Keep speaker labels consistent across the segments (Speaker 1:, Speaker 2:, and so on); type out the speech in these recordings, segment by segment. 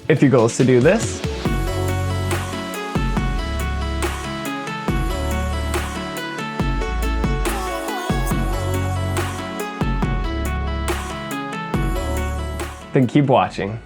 Speaker 1: If your goal is to do this, then keep watching.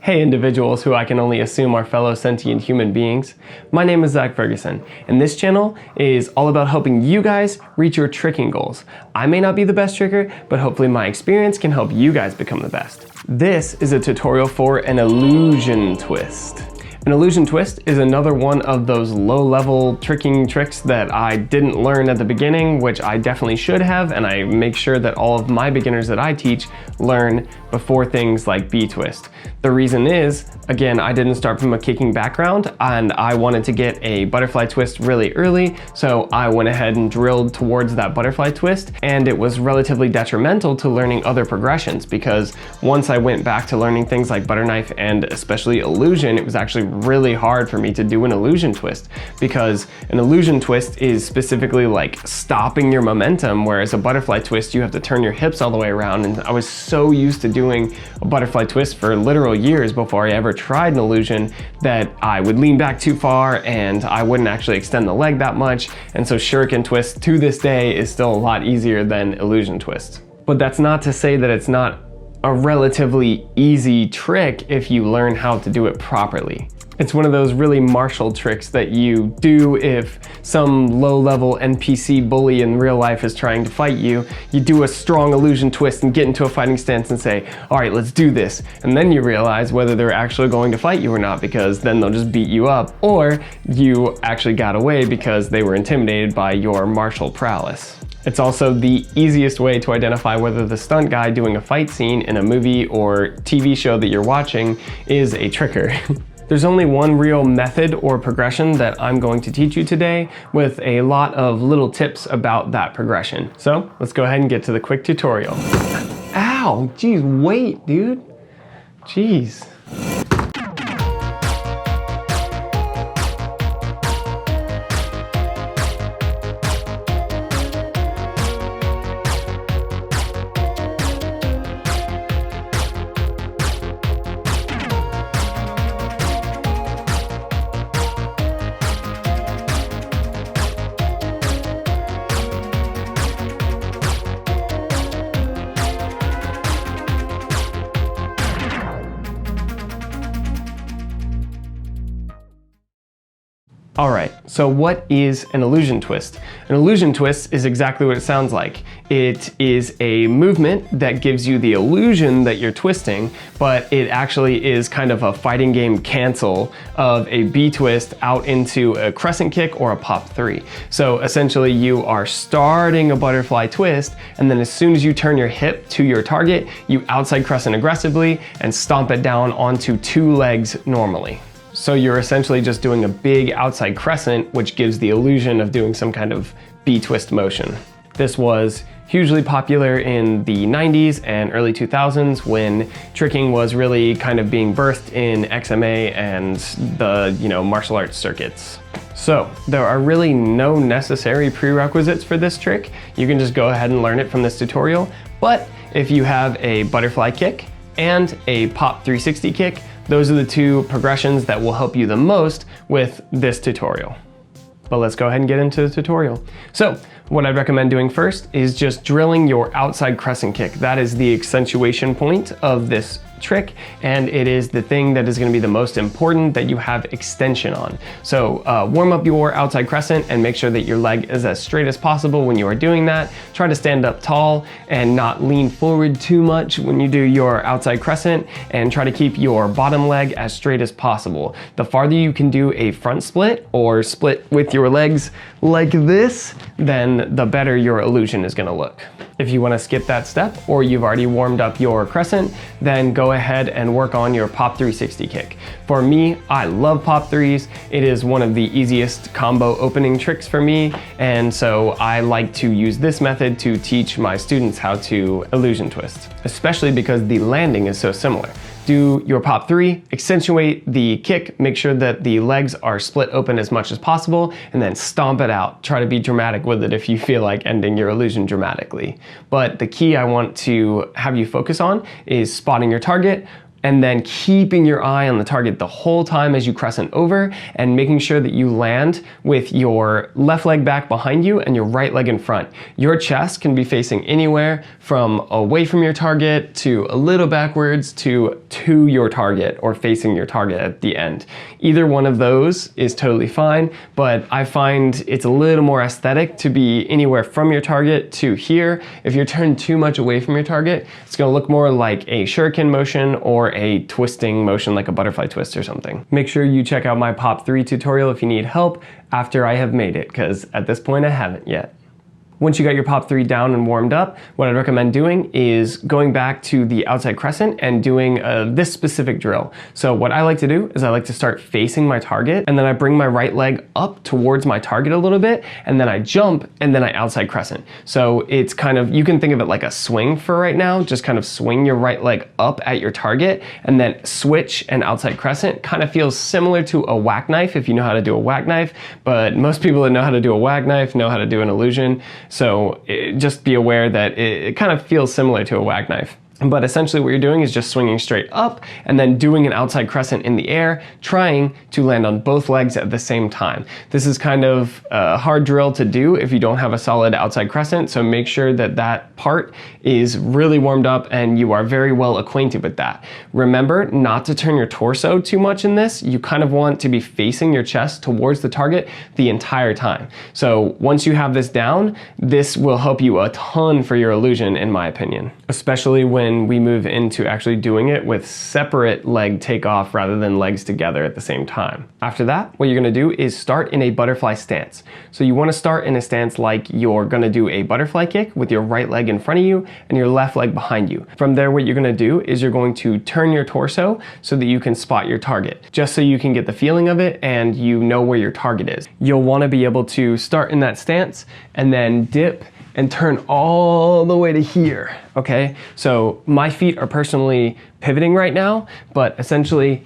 Speaker 1: Hey individuals who I can only assume are fellow sentient human beings. My name is Zach Ferguson, and this channel is all about helping you guys reach your tricking goals. I may not be the best tricker, but hopefully my experience can help you guys become the best. This is a tutorial for an illusion twist. An illusion twist is another one of those low-level tricking tricks that I didn't learn at the beginning, which I definitely should have, and I make sure that all of my beginners that I teach learn before things like Btwist. The reason is, again, I didn't start from a kicking background, and I wanted to get a butterfly twist really early, so I went ahead and drilled towards that butterfly twist, and it was relatively detrimental to learning other progressions, because once I went back to learning things like butter knife and especially illusion, it was actually really hard for me to do an illusion twist, because an illusion twist is specifically like stopping your momentum, whereas a butterfly twist you have to turn your hips all the way around, and I was so used to doing a butterfly twist for literal years before I ever tried an illusion that I would lean back too far and I wouldn't actually extend the leg that much, and so shuriken twist to this day is still a lot easier than illusion twist. But that's not to say that it's not a relatively easy trick if you learn how to do it properly. It's one of those really martial tricks that you do if some low-level NPC bully in real life is trying to fight you. You do a strong illusion twist and get into a fighting stance and say, all right, let's do this. And then you realize whether they're actually going to fight you or not, because then they'll just beat you up, or you actually got away because they were intimidated by your martial prowess. It's also the easiest way to identify whether the stunt guy doing a fight scene in a movie or TV show that you're watching is a tricker. There's only one real method or progression that I'm going to teach you today, with a lot of little tips about that progression. So let's go ahead and get to the quick tutorial. Ow, geez, wait, dude. Jeez. Alright, so what is an illusion twist? An illusion twist is exactly what it sounds like. It is a movement that gives you the illusion that you're twisting, but it actually is kind of a fighting game cancel of a B-twist out into a crescent kick or a pop 3. So essentially you are starting a butterfly twist, and then as soon as you turn your hip to your target, you outside crescent aggressively and stomp it down onto 2 legs normally. So you're essentially just doing a big outside crescent, which gives the illusion of doing some kind of B-twist motion. This was hugely popular in the 90s and early 2000s when tricking was really kind of being birthed in XMA and the, martial arts circuits. So there are really no necessary prerequisites for this trick. You can just go ahead and learn it from this tutorial. But if you have a butterfly kick and a pop 360 kick, those are the 2 progressions that will help you the most with this tutorial. But let's go ahead and get into the tutorial. So what I'd recommend doing first is just drilling your outside crescent kick. That is the accentuation point of this trick, and it is the thing that is going to be the most important that you have extension on. So warm up your outside crescent and make sure that your leg is as straight as possible when you are doing that. Try to stand up tall and not lean forward too much when you do your outside crescent, and try to keep your bottom leg as straight as possible. The farther you can do a front split or split with your legs like this, then the better your illusion is going to look. If you want to skip that step, or you've already warmed up your crescent, then go ahead and work on your pop 360 kick. For me, I love pop 3s. It is one of the easiest combo opening tricks for me, and so I like to use this method to teach my students how to illusion twist, especially because the landing is so similar. do your pop 3, accentuate the kick, make sure that the legs are split open as much as possible, and then stomp it out. Try to be dramatic with it if you feel like ending your illusion dramatically. But the key I want to have you focus on is spotting your target, and then keeping your eye on the target the whole time as you crescent over, and making sure that you land with your left leg back behind you and your right leg in front. Your chest can be facing anywhere from away from your target to a little backwards to your target or facing your target at the end. Either one of those is totally fine, but I find it's a little more aesthetic to be anywhere from your target to here. If you're turned too much away from your target, it's gonna look more like a shuriken motion or a twisting motion like a butterfly twist or something. Make sure you check out my pop 3 tutorial if you need help after I have made it, because at this point I haven't yet. Once you got your pop 3 down and warmed up, what I'd recommend doing is going back to the outside crescent and doing this specific drill. So what I like to do is I like to start facing my target, and then I bring my right leg up towards my target a little bit, and then I jump, and then I outside crescent. So it's kind of, you can think of it like a swing for right now, just kind of swing your right leg up at your target, and then switch and outside crescent. Kind of feels similar to a whack knife if you know how to do a whack knife, but most people that know how to do a whack knife know how to do an illusion. So just be aware that it kind of feels similar to a whack knife. But essentially what you're doing is just swinging straight up and then doing an outside crescent in the air, trying to land on both legs at the same time. This is kind of a hard drill to do if you don't have a solid outside crescent, so make sure that that part is really warmed up and you are very well acquainted with that. Remember not to turn your torso too much in this. You kind of want to be facing your chest towards the target the entire time. So once you have this down, this will help you a ton for your illusion, in my opinion, especially when we move into actually doing it with separate leg takeoff rather than legs together at the same time. After that, what you're gonna do is start in a butterfly stance. So you wanna start in a stance like you're gonna do a butterfly kick with your right leg in front of you and your left leg behind you. From there, what you're gonna do is you're going to turn your torso so that you can spot your target, just so you can get the feeling of it and you know where your target is. You'll wanna be able to start in that stance and then dip and turn all the way to here, okay? So my feet are personally pivoting right now, but essentially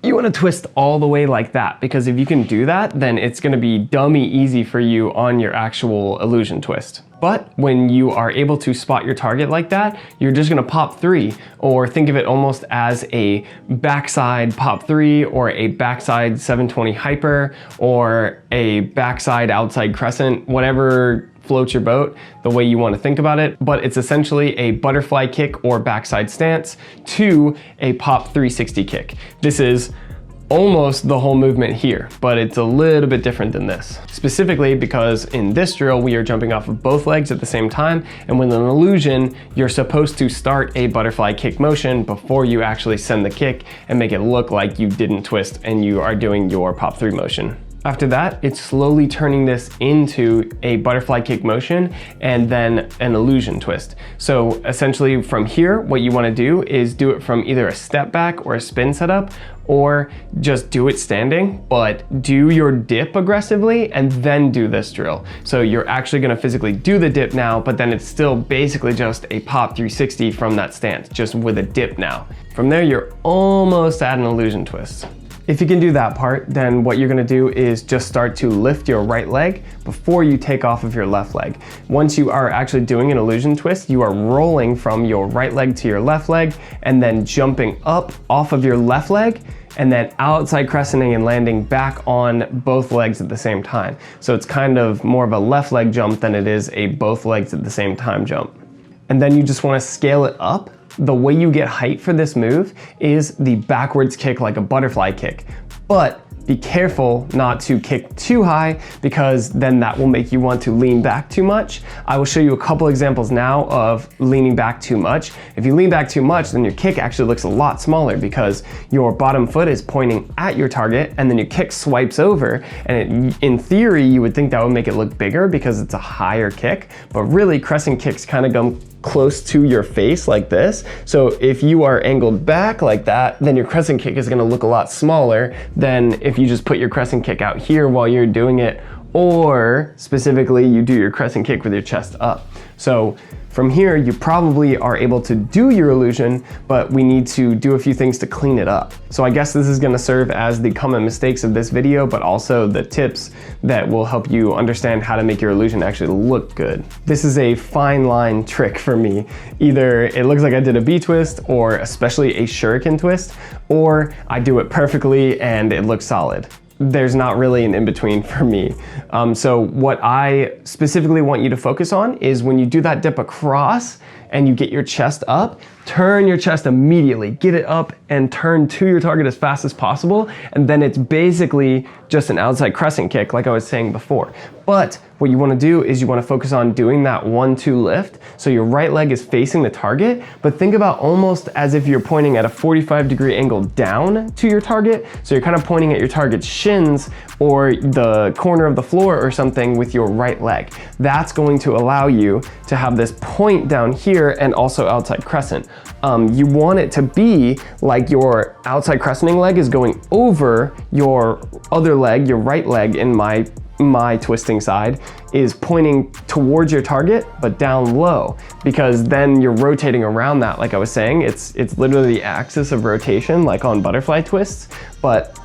Speaker 1: you wanna twist all the way like that, because if you can do that, then it's gonna be dummy easy for you on your actual illusion twist. But when you are able to spot your target like that, you're just gonna pop 3, or think of it almost as a backside pop 3, or a backside 720 hyper, or a backside outside crescent, whatever floats your boat, the way you want to think about it. But it's essentially a butterfly kick or backside stance to a pop 360 kick. This is almost the whole movement here, but it's a little bit different than this. Specifically because in this drill, we are jumping off of both legs at the same time, and with an illusion, you're supposed to start a butterfly kick motion before you actually send the kick and make it look like you didn't twist and you are doing your pop 3 motion. After that, it's slowly turning this into a butterfly kick motion and then an illusion twist. So essentially from here, what you want to do is do it from either a step back or a spin setup, or just do it standing, but do your dip aggressively and then do this drill. So you're actually going to physically do the dip now, but then it's still basically just a pop 360 from that stance, just with a dip now. From there, you're almost at an illusion twist. If you can do that part, then what you're gonna do is just start to lift your right leg before you take off of your left leg. Once you are actually doing an illusion twist, you are rolling from your right leg to your left leg and then jumping up off of your left leg and then outside crescenting and landing back on both legs at the same time. So it's kind of more of a left leg jump than it is a both legs at the same time jump. And then you just wanna scale it up. The way you get height for this move is the backwards kick like a butterfly kick, but be careful not to kick too high, because then that will make you want to lean back too much. I will show you a couple examples now of leaning back too much. If you lean back too much, then your kick actually looks a lot smaller because your bottom foot is pointing at your target and then your kick swipes over, and in theory you would think that would make it look bigger because it's a higher kick, but really crescent kicks kind of go close to your face like this. So if you are angled back like that, then your crescent kick is gonna look a lot smaller than if you just put your crescent kick out here while you're doing it or specifically you do your crescent kick with your chest up. So from here, you probably are able to do your illusion, but we need to do a few things to clean it up. So I guess this is gonna serve as the common mistakes of this video, but also the tips that will help you understand how to make your illusion actually look good. This is a fine line trick for me. Either it looks like I did a Btwist, or especially a shuriken twist, or I do it perfectly and it looks solid. There's not really an in-between for me. So what I specifically want you to focus on is when you do that dip across and you get your chest up, turn your chest immediately, get it up and turn to your target as fast as possible. And then it's basically just an outside crescent kick like I was saying before. But what you wanna do is you wanna focus on doing that 1-2 lift. So your right leg is facing the target, but think about almost as if you're pointing at a 45-degree angle down to your target. So you're kind of pointing at your target's shins or the corner of the floor or something with your right leg. That's going to allow you to have this point down here and also outside crescent. You want it to be like your outside crescenting leg is going over your other leg, your right leg in my twisting side is pointing towards your target, but down low, because then you're rotating around that. Like I was saying, it's literally the axis of rotation, like on butterfly twists, but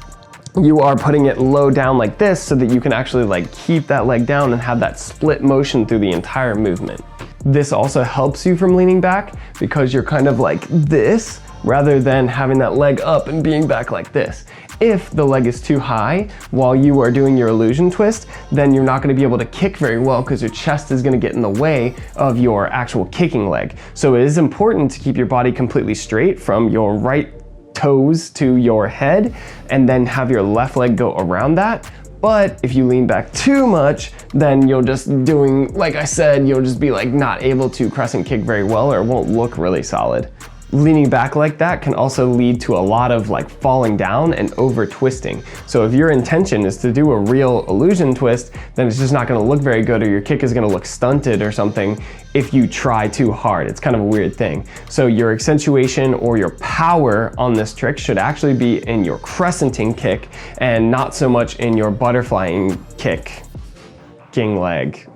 Speaker 1: you are putting it low down like this so that you can actually like keep that leg down and have that split motion through the entire movement. This also helps you from leaning back because you're kind of like this rather than having that leg up and being back like this. If the leg is too high while you are doing your illusion twist, then you're not going to be able to kick very well because your chest is going to get in the way of your actual kicking leg. So it is important to keep your body completely straight from your right toes to your head and then have your left leg go around that. But if you lean back too much, then you'll just doing, like I said, you'll just be like not able to crescent kick very well, or it won't look really solid. Leaning back like that can also lead to a lot of like falling down and over twisting. So if your intention is to do a real illusion twist, then it's just not going to look very good, or your kick is going to look stunted or something if you try too hard. It's kind of a weird thing. So your accentuation or your power on this trick should actually be in your crescenting kick and not so much in your butterflying kicking leg.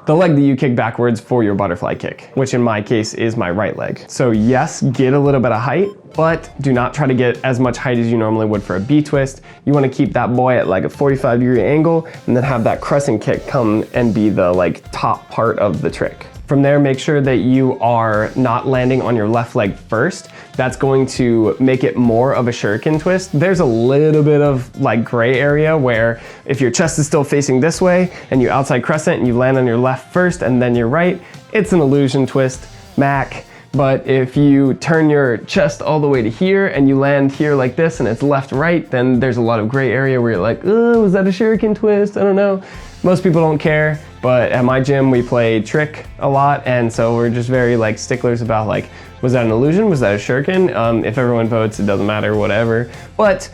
Speaker 1: The leg that you kick backwards for your butterfly kick, which in my case is my right leg. So yes, get a little bit of height, but do not try to get as much height as you normally would for a B-twist. You want to keep that boy at like a 45-degree angle and then have that crescent kick come and be the like top part of the trick. From there, make sure that you are not landing on your left leg first. That's going to make it more of a shuriken twist. There's a little bit of like gray area where if your chest is still facing this way and you outside crescent and you land on your left first and then your right, it's an illusion twist, Mac. But if you turn your chest all the way to here and you land here like this and it's left-right, then there's a lot of gray area where you're like, oh, was that a shuriken twist? I don't know. Most people don't care, but at my gym we play trick a lot, and so we're just very like sticklers about like, was that an illusion? Was that a shuriken? If everyone votes, it doesn't matter, whatever. But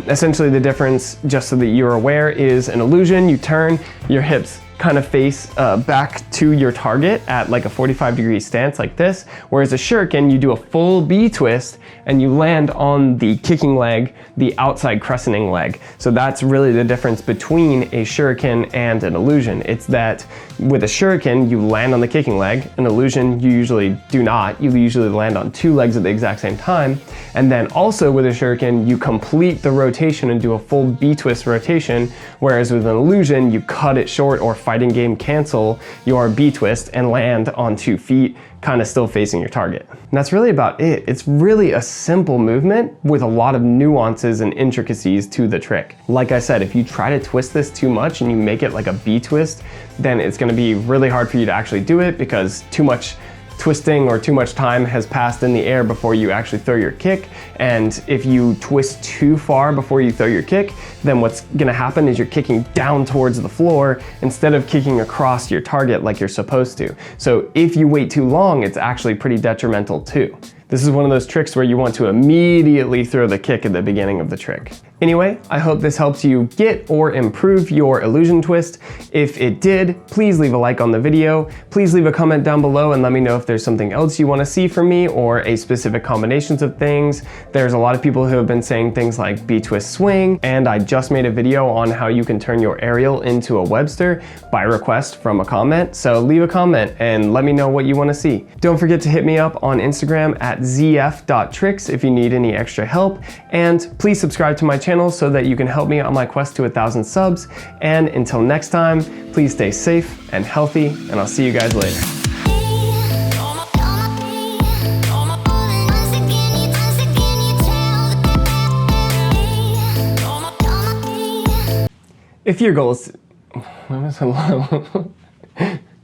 Speaker 1: essentially the difference, just so that you're aware, is an illusion, you turn, your hips kind of face back to your target at like a 45-degree stance like this, whereas a shuriken, you do a full B-twist and you land on the kicking leg, the outside crescenting leg. So that's really the difference between a shuriken and an illusion. It's that with a shuriken, you land on the kicking leg. An illusion, you usually do not. You usually land on two legs at the exact same time. And then also with a shuriken, you complete the rotation and do a full B-twist rotation, whereas with an illusion, you cut it short or fighting game cancel your B-twist and land on 2 feet, kind of still facing your target. And that's really about it. It's really a simple movement with a lot of nuances and intricacies to the trick. Like I said, if you try to twist this too much and you make it like a B-twist, then it's going to be really hard for you to actually do it because too much twisting or too much time has passed in the air before you actually throw your kick. And if you twist too far before you throw your kick, then what's gonna happen is you're kicking down towards the floor instead of kicking across your target like you're supposed to. So if you wait too long, it's actually pretty detrimental too. This is one of those tricks where you want to immediately throw the kick at the beginning of the trick. Anyway, I hope this helps you get or improve your illusion twist. If it did, please leave a like on the video. Please leave a comment down below and let me know if there's something else you want to see from me or a specific combinations of things. There's a lot of people who have been saying things like Btwist swing, and I just made a video on how you can turn your aerial into a Webster by request from a comment. So leave a comment and let me know what you want to see. Don't forget to hit me up on Instagram at zf.tricks if you need any extra help, and please subscribe to my channel so that you can help me on my quest to 1,000 subs. And until next time, please stay safe and healthy, and I'll see you guys later. If your goal is